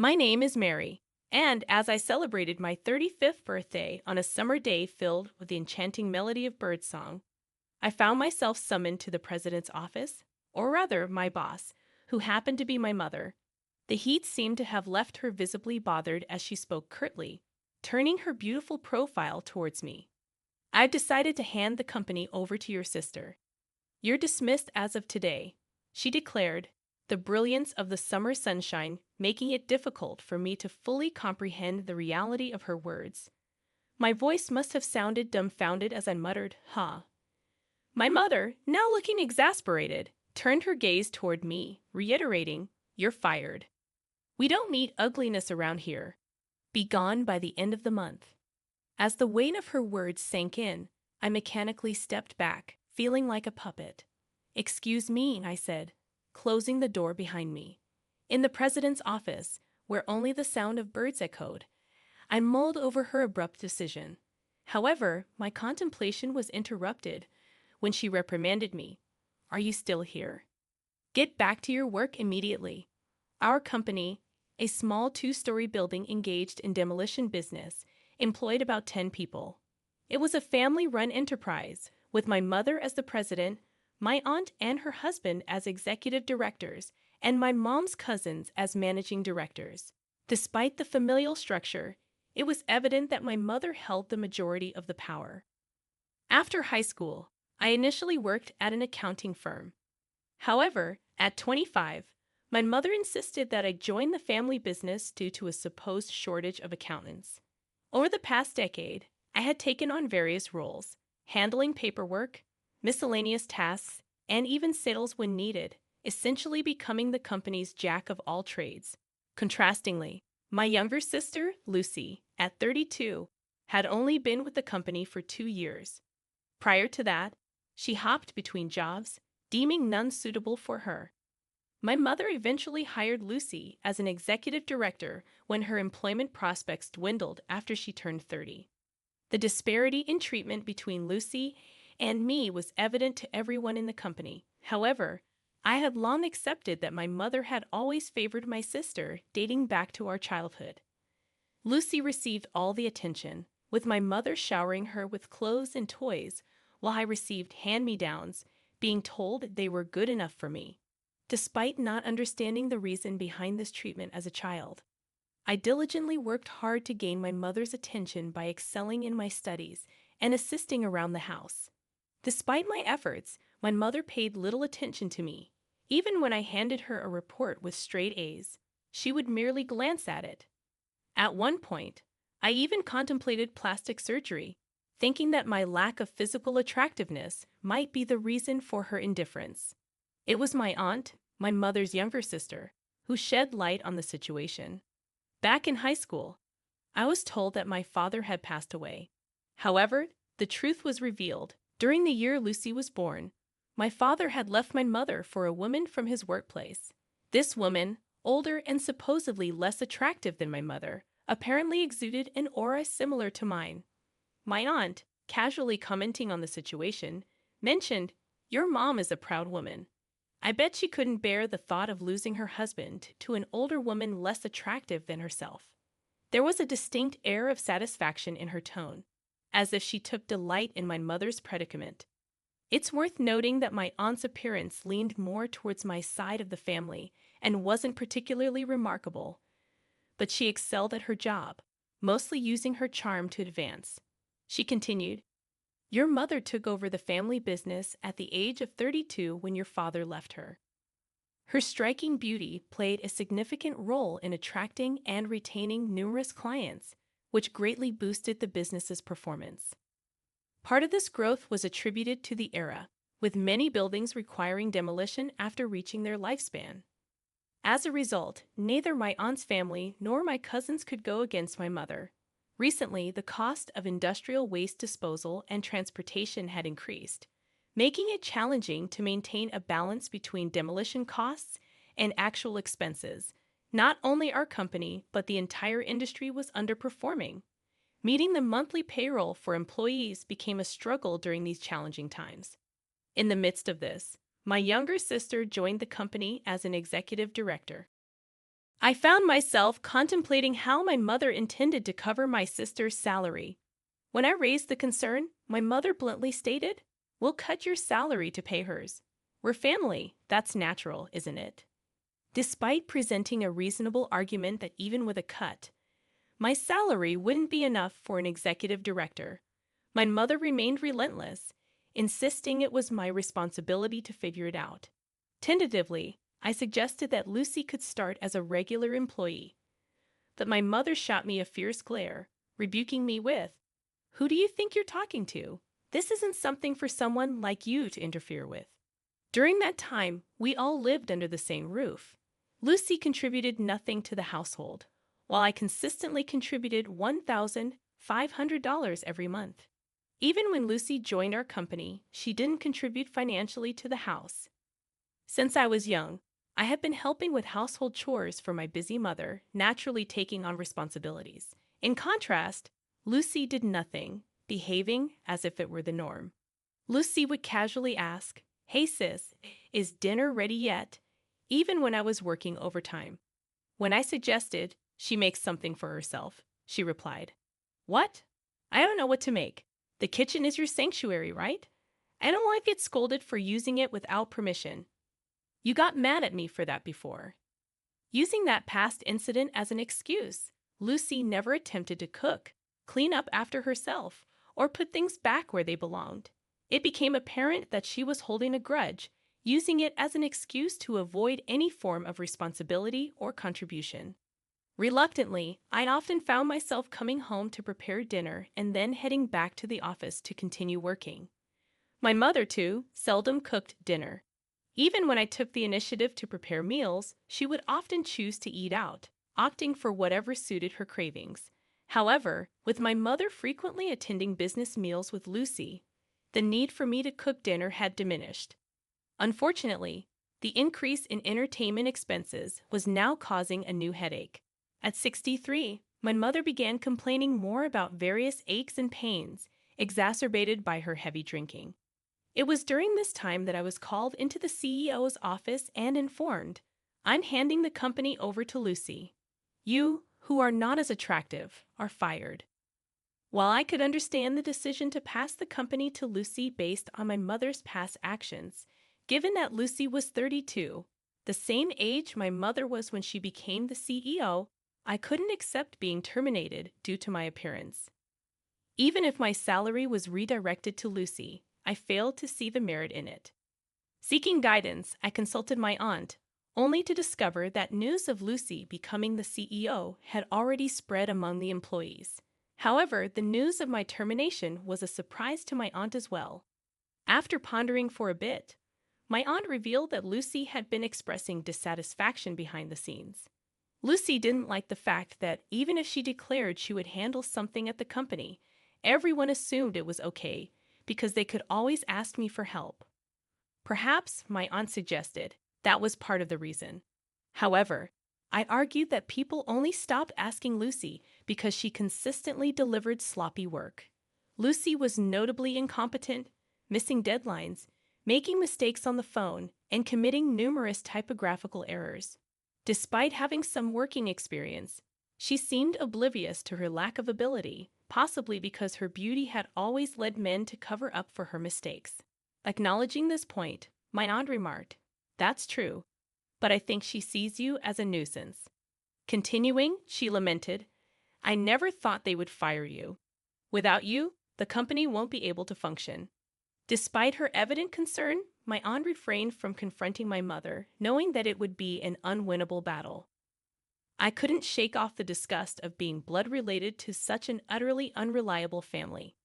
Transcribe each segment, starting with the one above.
My name is Mary, and as I celebrated my 35th birthday on a summer day filled with the enchanting melody of birdsong, I found myself summoned to the president's office, or rather, my boss, who happened to be my mother. The heat seemed to have left her visibly bothered as she spoke curtly, turning her beautiful profile towards me. I've decided to hand the company over to your sister. You're dismissed as of today, she declared, the brilliance of the summer sunshine making it difficult for me to fully comprehend the reality of her words. My voice must have sounded dumbfounded as I muttered, "Huh." My mother, now looking exasperated, turned her gaze toward me, reiterating, "You're fired. We don't need ugliness around here. Be gone by the end of the month." As the weight of her words sank in, I mechanically stepped back, feeling like a puppet. "Excuse me," I said, closing the door behind me. In the president's office, where only the sound of birds echoed, I mulled over her abrupt decision. However, my contemplation was interrupted when she reprimanded me. "Are you still here? Get back to your work immediately." Our company, a small two-story building engaged in demolition business, employed about 10 people. It was a family-run enterprise, with my mother as the president, my aunt and her husband as executive directors, and my mom's cousins as managing directors. Despite the familial structure, it was evident that my mother held the majority of the power. After high school, I initially worked at an accounting firm. However, at 25, my mother insisted that I join the family business due to a supposed shortage of accountants. Over the past decade, I had taken on various roles, handling paperwork, miscellaneous tasks, and even sales when needed, essentially becoming the company's jack of all trades. Contrastingly, my younger sister, Lucy, at 32, had only been with the company for 2 years. Prior to that, she hopped between jobs, deeming none suitable for her. My mother eventually hired Lucy as an executive director when her employment prospects dwindled after she turned 30. The disparity in treatment between Lucy and me was evident to everyone in the company. However, I had long accepted that my mother had always favored my sister, dating back to our childhood. Lucy received all the attention, with my mother showering her with clothes and toys, while I received hand-me-downs, being told they were good enough for me. Despite not understanding the reason behind this treatment as a child, I diligently worked hard to gain my mother's attention by excelling in my studies and assisting around the house. Despite my efforts, my mother paid little attention to me. Even when I handed her a report with straight A's, she would merely glance at it. At one point, I even contemplated plastic surgery, thinking that my lack of physical attractiveness might be the reason for her indifference. It was my aunt, my mother's younger sister, who shed light on the situation. Back in high school, I was told that my father had passed away. However, the truth was revealed. During the year Lucy was born, my father had left my mother for a woman from his workplace. This woman, older and supposedly less attractive than my mother, apparently exuded an aura similar to mine. My aunt, casually commenting on the situation, mentioned, "Your mom is a proud woman." I bet she couldn't bear the thought of losing her husband to an older woman less attractive than herself. There was a distinct air of satisfaction in her tone, as if she took delight in my mother's predicament. It's worth noting that my aunt's appearance leaned more towards my side of the family and wasn't particularly remarkable, but she excelled at her job, mostly using her charm to advance. She continued, "Your mother took over the family business at the age of 32 when your father left her. Her striking beauty played a significant role in attracting and retaining numerous clients, which greatly boosted the business's performance. Part of this growth was attributed to the era, with many buildings requiring demolition after reaching their lifespan. As a result, neither my aunt's family nor my cousins could go against my mother. Recently, the cost of industrial waste disposal and transportation had increased, making it challenging to maintain a balance between demolition costs and actual expenses. Not only our company, but the entire industry was underperforming. Meeting the monthly payroll for employees became a struggle during these challenging times. In the midst of this, my younger sister joined the company as an executive director. I found myself contemplating how my mother intended to cover my sister's salary. When I raised the concern, my mother bluntly stated, "We'll cut your salary to pay hers. We're family. That's natural, isn't it?" Despite presenting a reasonable argument that even with a cut, my salary wouldn't be enough for an executive director, my mother remained relentless, insisting it was my responsibility to figure it out. Tentatively, I suggested that Lucy could start as a regular employee. But my mother shot me a fierce glare, rebuking me with, "Who do you think you're talking to? This isn't something for someone like you to interfere with." During that time, we all lived under the same roof. Lucy contributed nothing to the household, while I consistently contributed $1,500 every month. Even when Lucy joined our company, she didn't contribute financially to the house. Since I was young, I had been helping with household chores for my busy mother, naturally taking on responsibilities. In contrast, Lucy did nothing, behaving as if it were the norm. Lucy would casually ask, "Hey sis, is dinner ready yet?" even when I was working overtime. When I suggested she make something for herself, she replied, "What? I don't know what to make. The kitchen is your sanctuary, right? I don't want to get scolded for using it without permission. You got mad at me for that before." Using that past incident as an excuse, Lucy never attempted to cook, clean up after herself, or put things back where they belonged. It became apparent that she was holding a grudge, using it as an excuse to avoid any form of responsibility or contribution. Reluctantly, I often found myself coming home to prepare dinner and then heading back to the office to continue working. My mother, too, seldom cooked dinner. Even when I took the initiative to prepare meals, she would often choose to eat out, opting for whatever suited her cravings. However, with my mother frequently attending business meals with Lucy, the need for me to cook dinner had diminished. Unfortunately, the increase in entertainment expenses was now causing a new headache. At 63, my mother began complaining more about various aches and pains, exacerbated by her heavy drinking. It was during this time that I was called into the CEO's office and informed, "I'm handing the company over to Lucy. You, who are not as attractive, are fired." While I could understand the decision to pass the company to Lucy based on my mother's past actions, given that Lucy was 32, the same age my mother was when she became the CEO, I couldn't accept being terminated due to my appearance. Even if my salary was redirected to Lucy, I failed to see the merit in it. Seeking guidance, I consulted my aunt, only to discover that news of Lucy becoming the CEO had already spread among the employees. However, the news of my termination was a surprise to my aunt as well. After pondering for a bit, my aunt revealed that Lucy had been expressing dissatisfaction behind the scenes. Lucy didn't like the fact that even if she declared she would handle something at the company, everyone assumed it was okay because they could always ask me for help. Perhaps, my aunt suggested, that was part of the reason. However, I argued that people only stopped asking Lucy because she consistently delivered sloppy work. Lucy was notably incompetent, missing deadlines, making mistakes on the phone, and committing numerous typographical errors. Despite having some working experience, she seemed oblivious to her lack of ability, possibly because her beauty had always led men to cover up for her mistakes. Acknowledging this point, my aunt remarked, "That's true, but I think she sees you as a nuisance." Continuing, she lamented, "I never thought they would fire you. Without you, the company won't be able to function." Despite her evident concern, my aunt refrained from confronting my mother, knowing that it would be an unwinnable battle. I couldn't shake off the disgust of being blood-related to such an utterly unreliable family.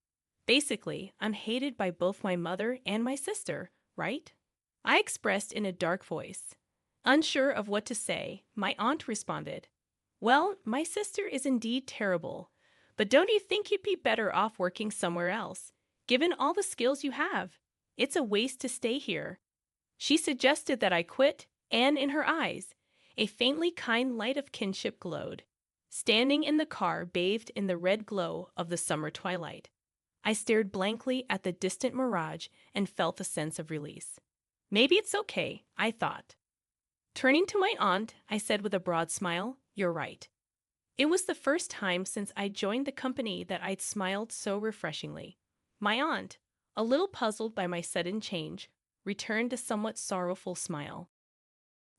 Basically, I'm hated by both my mother and my sister, right? I expressed in a dark voice. Unsure of what to say, my aunt responded, "Well, my sister is indeed terrible, but don't you think you'd be better off working somewhere else? Given all the skills you have, it's a waste to stay here." She suggested that I quit, and in her eyes, a faintly kind light of kinship glowed. Standing in the car bathed in the red glow of the summer twilight, I stared blankly at the distant mirage and felt a sense of release. Maybe it's okay, I thought. Turning to my aunt, I said with a broad smile, "You're right." It was the first time since I joined the company that I'd smiled so refreshingly. My aunt, a little puzzled by my sudden change, returned a somewhat sorrowful smile.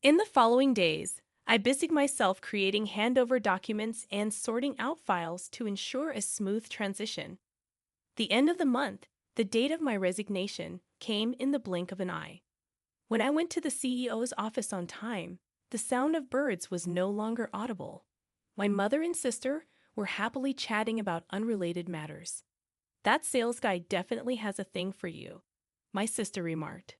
In the following days, I busied myself creating handover documents and sorting out files to ensure a smooth transition. The end of the month, the date of my resignation, came in the blink of an eye. When I went to the CEO's office on time, the sound of birds was no longer audible. My mother and sister were happily chatting about unrelated matters. "That sales guy definitely has a thing for you," my sister remarked.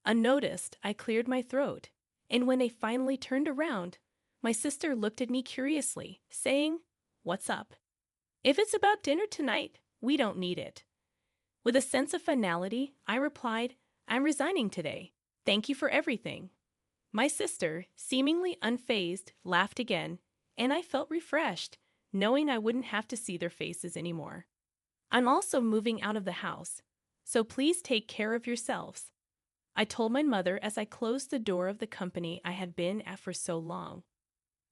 Unnoticed, I cleared my throat, and when they finally turned around, my sister looked at me curiously, saying, "What's up?" "If it's about dinner tonight, we don't need it." With a sense of finality, I replied, "I'm resigning today. Thank you for everything." My sister, seemingly unfazed, laughed again, and I felt refreshed, knowing I wouldn't have to see their faces anymore. "I'm also moving out of the house, so please take care of yourselves," I told my mother as I closed the door of the company I had been at for so long.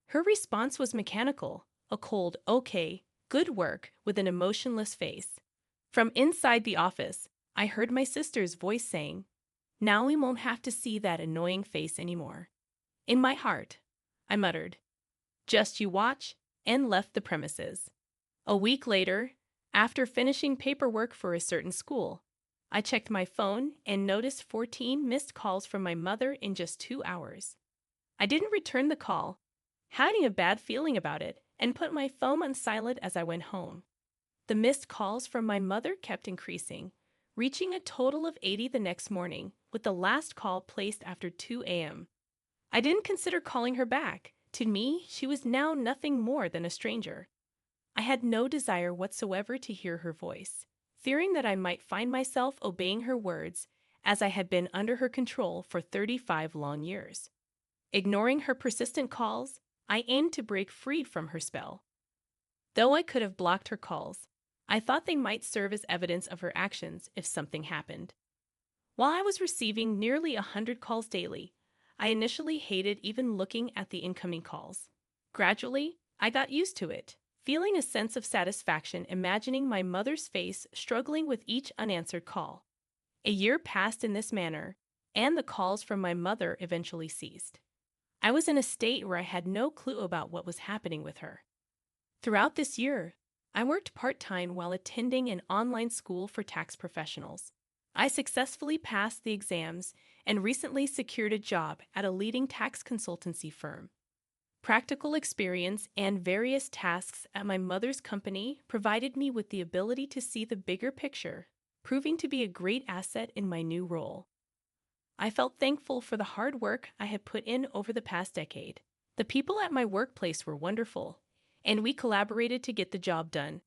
Her response was mechanical, a cold, "Okay, good work," with an emotionless face. From inside the office, I heard my sister's voice saying, "Now we won't have to see that annoying face anymore." In my heart, I muttered, "Just you watch," and left the premises. A week later, after finishing paperwork for a certain school, I checked my phone and noticed 14 missed calls from my mother in just 2 hours. I didn't return the call, having a bad feeling about it, and put my phone on silent as I went home. The missed calls from my mother kept increasing, reaching a total of 80 the next morning, with the last call placed after 2 a.m. I didn't consider calling her back. To me, she was now nothing more than a stranger. I had no desire whatsoever to hear her voice, fearing that I might find myself obeying her words as I had been under her control for 35 long years. Ignoring her persistent calls, I aimed to break free from her spell. Though I could have blocked her calls, I thought they might serve as evidence of her actions if something happened. While I was receiving nearly 100 calls daily, I initially hated even looking at the incoming calls. Gradually, I got used to it, feeling a sense of satisfaction imagining my mother's face struggling with each unanswered call. A year passed in this manner, and the calls from my mother eventually ceased. I was in a state where I had no clue about what was happening with her. Throughout this year, I worked part-time while attending an online school for tax professionals. I successfully passed the exams and recently secured a job at a leading tax consultancy firm. Practical experience and various tasks at my mother's company provided me with the ability to see the bigger picture, proving to be a great asset in my new role. I felt thankful for the hard work I had put in over the past decade. The people at my workplace were wonderful, and we collaborated to get the job done,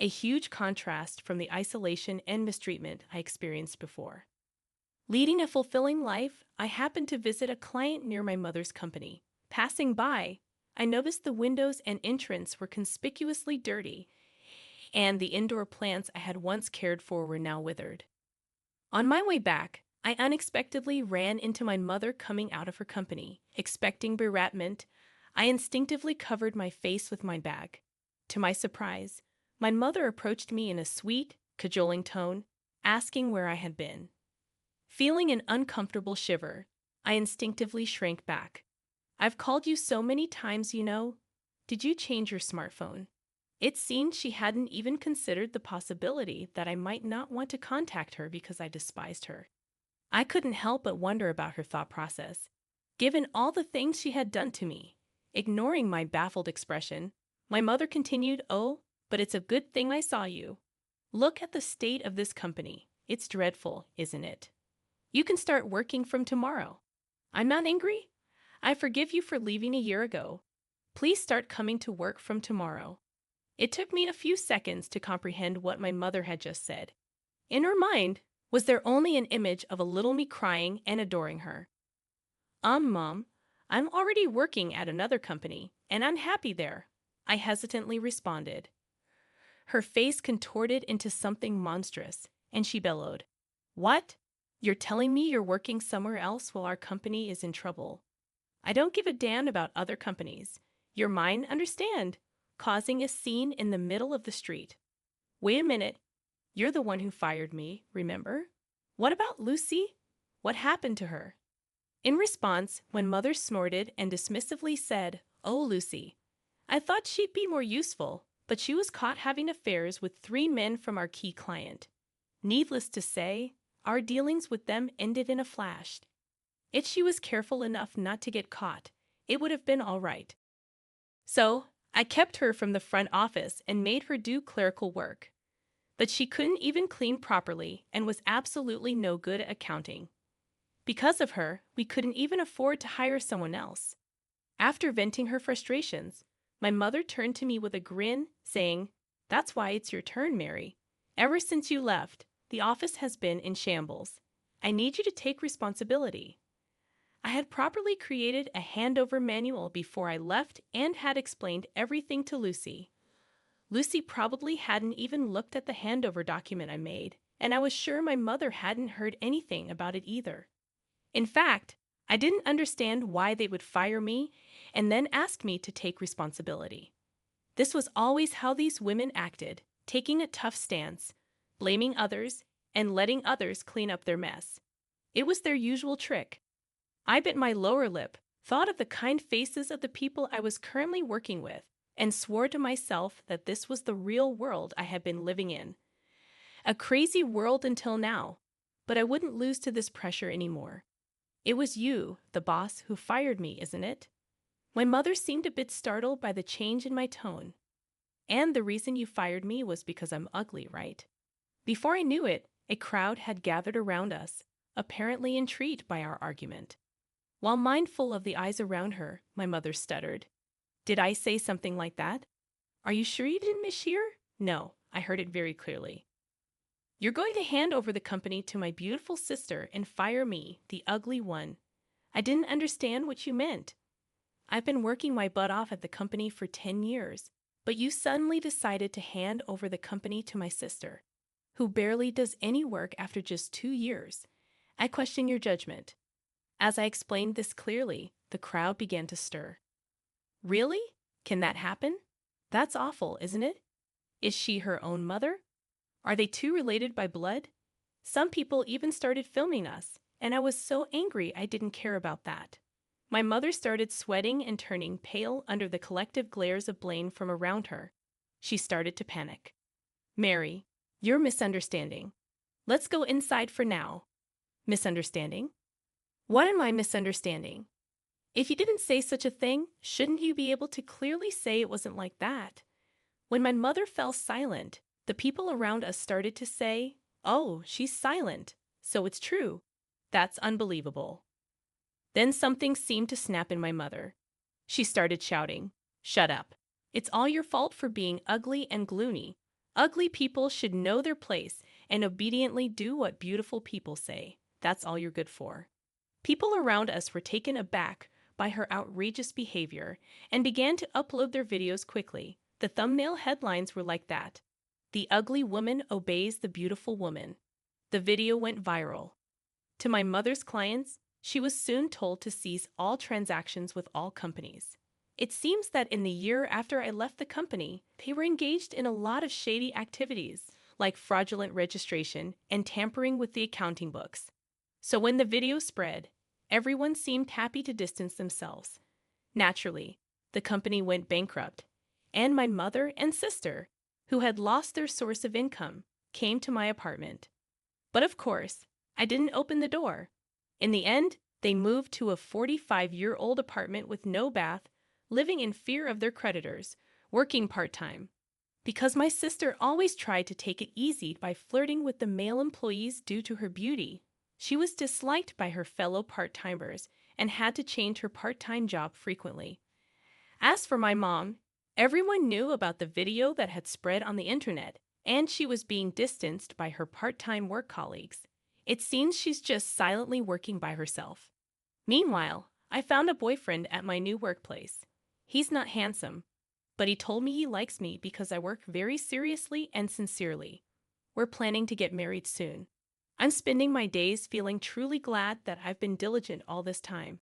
a huge contrast from the isolation and mistreatment I experienced before. Leading a fulfilling life, I happened to visit a client near my mother's company. Passing by, I noticed the windows and entrance were conspicuously dirty, and the indoor plants I had once cared for were now withered. On my way back, I unexpectedly ran into my mother coming out of her company. Expecting berattment, I instinctively covered my face with my bag. To my surprise, my mother approached me in a sweet, cajoling tone, asking where I had been. Feeling an uncomfortable shiver, I instinctively shrank back. "I've called you so many times, you know. Did you change your smartphone?" It seemed she hadn't even considered the possibility that I might not want to contact her because I despised her. I couldn't help but wonder about her thought process, given all the things she had done to me. Ignoring my baffled expression, my mother continued, "Oh, but it's a good thing I saw you. Look at the state of this company. It's dreadful, isn't it? You can start working from tomorrow. I'm not angry. I forgive you for leaving a year ago. Please start coming to work from tomorrow." It took me a few seconds to comprehend what my mother had just said. In her mind, was there only an image of a little me crying and adoring her? Mom, I'm already working at another company, and I'm happy there," I hesitantly responded. Her face contorted into something monstrous, and she bellowed, "What? You're telling me you're working somewhere else while our company is in trouble?" I don't give a damn about other companies. You're mine, understand? Causing a scene in the middle of the street. Wait a minute. You're the one who fired me, remember? What about Lucy? What happened to her? In response, when Mother snorted and dismissively said, "Oh, Lucy, I thought she'd be more useful, but she was caught having affairs with 3 men from our key client. Needless to say, our dealings with them ended in a flash. If she was careful enough not to get caught, it would have been all right. So, I kept her from the front office and made her do clerical work. But she couldn't even clean properly and was absolutely no good at accounting. Because of her, we couldn't even afford to hire someone else." After venting her frustrations, my mother turned to me with a grin, saying, "That's why it's your turn, Mary. Ever since you left, the office has been in shambles. I need you to take responsibility." I had properly created a handover manual before I left and had explained everything to Lucy. Lucy probably hadn't even looked at the handover document I made, and I was sure my mother hadn't heard anything about it either. In fact, I didn't understand why they would fire me and then ask me to take responsibility. This was always how these women acted, taking a tough stance, blaming others, and letting others clean up their mess. It was their usual trick. I bit my lower lip, thought of the kind faces of the people I was currently working with, and swore to myself that this was the real world I had been living in. A crazy world until now, but I wouldn't lose to this pressure anymore. It was you, the boss, who fired me, isn't it? My mother seemed a bit startled by the change in my tone. And the reason you fired me was because I'm ugly, right? Before I knew it, a crowd had gathered around us, apparently intrigued by our argument. While mindful of the eyes around her, my mother stuttered, "Did I say something like that? Are you sure you didn't mishear?" "No, I heard it very clearly." "You're going to hand over the company to my beautiful sister and fire me, the ugly one. I didn't understand what you meant. I've been working my butt off at the company for 10 years, but you suddenly decided to hand over the company to my sister, who barely does any work after just 2 years. I question your judgment." As I explained this clearly, the crowd began to stir. "Really? Can that happen? That's awful, isn't it? Is she her own mother? Are they two related by blood? Some people even started filming us, and I was so angry I didn't care about that." My mother started sweating and turning pale under the collective glares of blame from around her. She started to panic. "Mary, you're misunderstanding. Let's go inside for now." "Misunderstanding? What am I misunderstanding? If you didn't say such a thing, shouldn't you be able to clearly say it wasn't like that?" When my mother fell silent, the people around us started to say, "Oh, she's silent, so it's true. That's unbelievable." Then something seemed to snap in my mother. She started shouting, "Shut up. It's all your fault for being ugly and gloomy. Ugly people should know their place and obediently do what beautiful people say. That's all you're good for." People around us were taken aback by her outrageous behavior and began to upload their videos quickly. The thumbnail headlines were like that: "The ugly woman obeys the beautiful woman." The video went viral. To my mother's clients, she was soon told to cease all transactions with all companies. It seems that in the year after I left the company, they were engaged in a lot of shady activities, like fraudulent registration and tampering with the accounting books. So when the video spread, everyone seemed happy to distance themselves. Naturally, the company went bankrupt, and my mother and sister, who had lost their source of income, came to my apartment. But of course, I didn't open the door. In the end, they moved to a 45-year-old apartment with no bath, living in fear of their creditors, working part-time. Because my sister always tried to take it easy by flirting with the male employees due to her beauty, she was disliked by her fellow part-timers and had to change her part-time job frequently. As for my mom, everyone knew about the video that had spread on the internet, and she was being distanced by her part-time work colleagues. It seems she's just silently working by herself. Meanwhile, I found a boyfriend at my new workplace. He's not handsome, but he told me he likes me because I work very seriously and sincerely. We're planning to get married soon. I'm spending my days feeling truly glad that I've been diligent all this time.